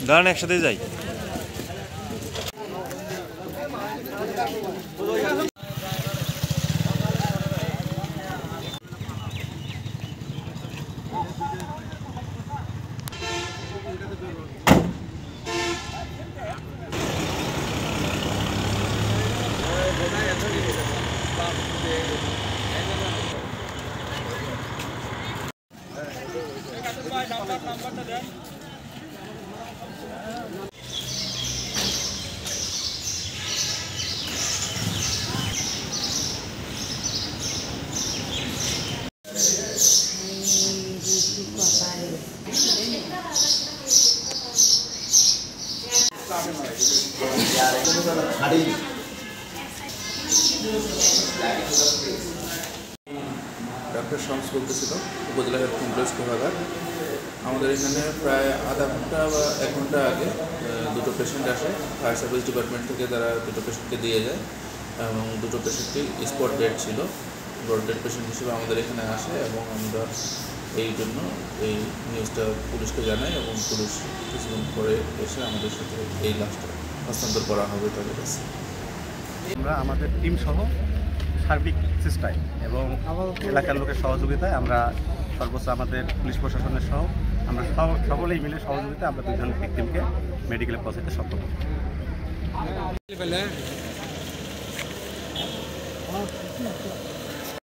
দাঁড়ান, একসাথে যাই। डॉक्टर शाम्स বলতেছিল উপজেলা হেলথ কমপ্লেক্স কোহাগার। আমাদের এখানে প্রায় আধা ঘন্টা বা 1 ঘন্টা আগে দুটো পেশেন্ট আসে। ফায়ার সার্ভিস ডিপার্টমেন্ট থেকে তারা দুটো পেশেন্টকে দিয়ে যায় এবং দুটো পেশেন্টই স্পট ডেড ছিল। স্পট ডেড পেশেন্ট হিসেবে আমাদের এখানে আসে এবং আমরা এই জন্য এই নিউজটা পুলিশকে জানাই এবং পুলিশ কিছুক্ষণ পরে এসে আমাদের সাথে এই লাশটা হস্তান্তর করা হবে তাদের কাছে। আমরা আমাদের টিম সহ সার্বিক চেষ্টায় এবং এলাকার লোকের সহযোগিতায় আমরা সর্বোচ্চ আমাদের পুলিশ প্রশাসনের সহ আমরা সকলেই মিলে সহযোগিতায় আমরা দুজন ভিকটিমকে মেডিকেলে পৌঁছাতে সক্ষম হই।